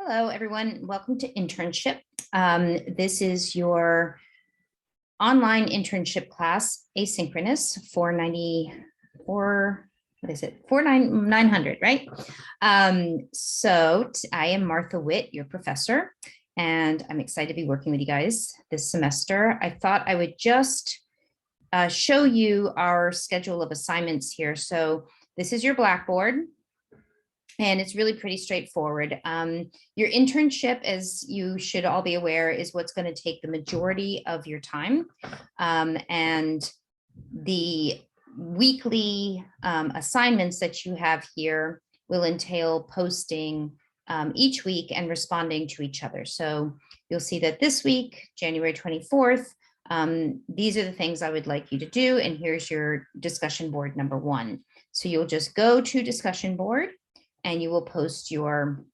Hello, everyone. Welcome to Internship. This is your online internship class, asynchronous, 494, what is it? 900, right? I am Martha Witt, your professor, and I'm excited to be working with you guys this semester. I thought I would just show you our schedule of assignments here. So this is your Blackboard. And it's really pretty straightforward. Your internship, as you should all be aware, is what's going to take the majority of your time. And the weekly assignments that you have here will entail posting each week and responding to each other. So you'll see that this week, January 24th, these are the things I would like you to do. And here's your discussion board number 1. So you'll just go to discussion board, and you will post your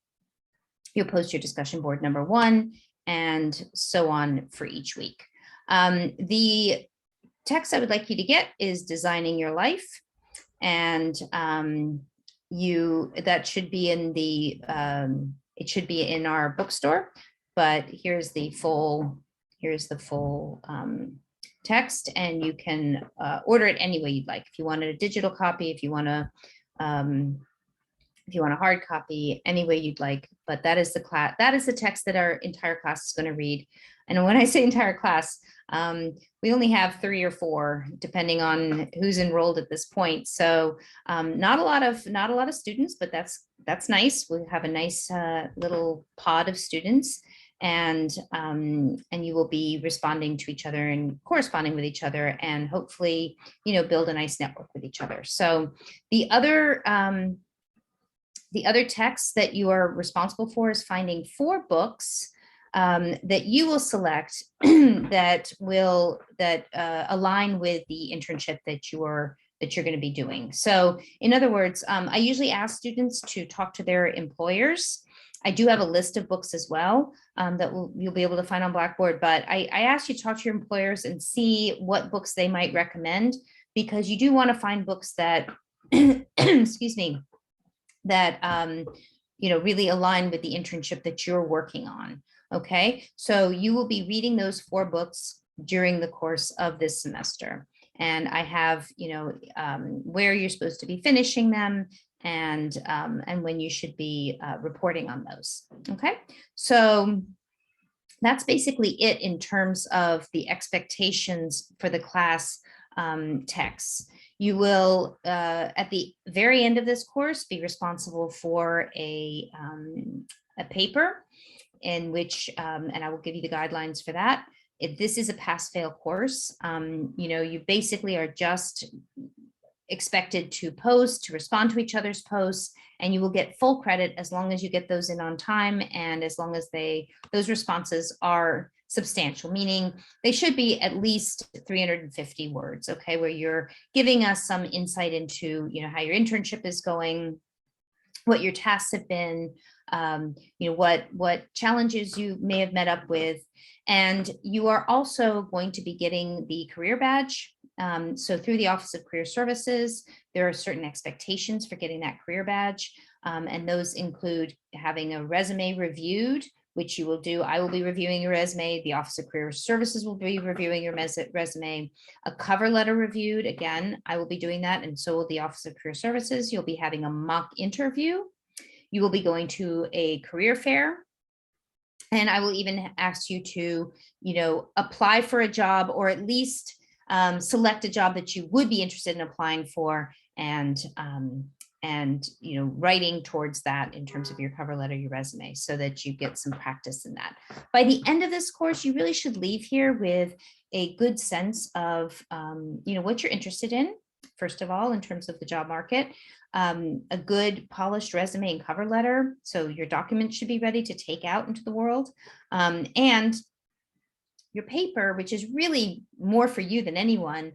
discussion board number 1, and so on for each week. The text I would like you to get is Designing Your Life, and that should be in the it should be in our bookstore, but here's the full text, and you can order it any way you'd like. If you wanted a digital copy, if you want a hard copy, any way you'd like, but that is the text that our entire class is going to read. And when I say entire class, we only have 3 or 4, depending on who's enrolled at this point. So not a lot of students, but that's nice. We have a nice little pod of students, and you will be responding to each other and corresponding with each other, and hopefully, build a nice network with each other. So the other text that you are responsible for is finding 4 books that you will select that align with the internship that you're going to be doing. So in other words, I usually ask students to talk to their employers. I do have a list of books as well that you'll be able to find on Blackboard, but I ask you to talk to your employers and see what books they might recommend, because you do want to find books that, excuse me, that really align with the internship that you're working on. Okay, so you will be reading those 4 books during the course of this semester, and I have where you're supposed to be finishing them, and when you should be reporting on those. Okay, so that's basically it in terms of the expectations for the class texts. You will, at the very end of this course, be responsible for a paper in which, and I will give you the guidelines for that. If this is a pass-fail course, you basically are just expected to respond to each other's posts, and you will get full credit as long as you get those in on time, and as long as those responses are substantial, meaning they should be at least 350 words, okay, where you're giving us some insight into, how your internship is going, what your tasks have been, what challenges you may have met up with. And you are also going to be getting the career badge. So through the Office of Career Services, there are certain expectations for getting that career badge. And those include having a resume reviewed, which you will do. I will be reviewing your resume. The Office of Career Services will be reviewing your resume. A cover letter reviewed. Again, I will be doing that, and so will the Office of Career Services. You'll be having a mock interview. You will be going to a career fair. And I will even ask you to, apply for a job, or at least select a job that you would be interested in applying for, and writing towards that in terms of your cover letter, your resume, so that you get some practice in that. By the end of this course, you really should leave here with a good sense of, what you're interested in, first of all, in terms of the job market, a good polished resume and cover letter. So your documents should be ready to take out into the world, and your paper, which is really more for you than anyone,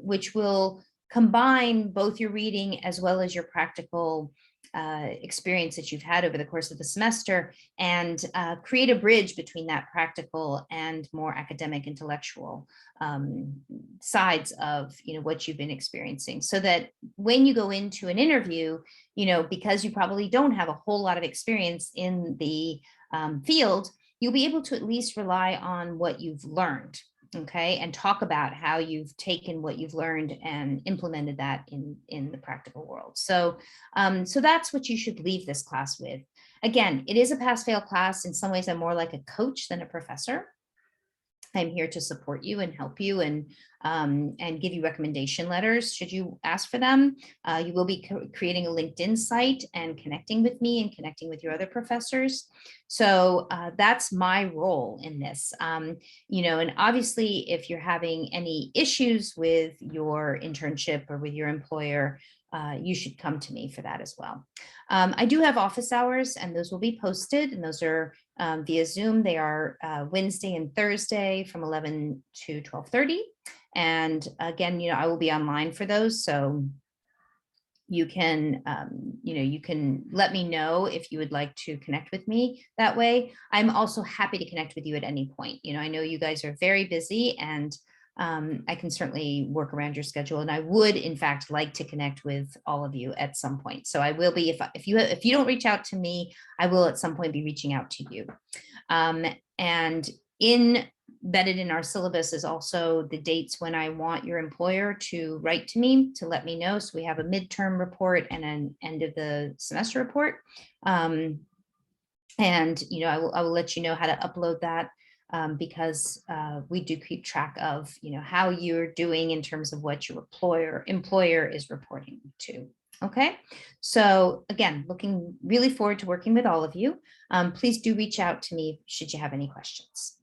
which will combine both your reading as well as your practical experience that you've had over the course of the semester, and create a bridge between that practical and more academic, intellectual sides of what you've been experiencing, so that when you go into an interview, because you probably don't have a whole lot of experience in the field, you'll be able to at least rely on what you've learned. Okay, and talk about how you've taken what you've learned and implemented that in the practical world. So that's what you should leave this class with. Again, it is a pass-fail class. In some ways, I'm more like a coach than a professor. I'm here to support you and help you and give you recommendation letters should you ask for them. You will be creating a LinkedIn site and connecting with me and connecting with your other professors. So that's my role in this. And obviously, if you're having any issues with your internship or with your employer, you should come to me for that as well. I do have office hours, and those will be posted, and those are via Zoom. They are Wednesday and Thursday from 11 to 12:30. And again, I will be online for those. So you can, you can let me know if you would like to connect with me that way. I'm also happy to connect with you at any point. I know you guys are very busy, and I can certainly work around your schedule, and I would, in fact, like to connect with all of you at some point. So I will be, if you don't reach out to me, I will at some point be reaching out to you. And embedded in our syllabus is also the dates when I want your employer to write to me to let me know. So we have a midterm report and an end of the semester report. And I will let you know how to upload that. Because we do keep track of, how you're doing in terms of what your employer is reporting to. Okay, so again, looking really forward to working with all of you. Please do reach out to me should you have any questions.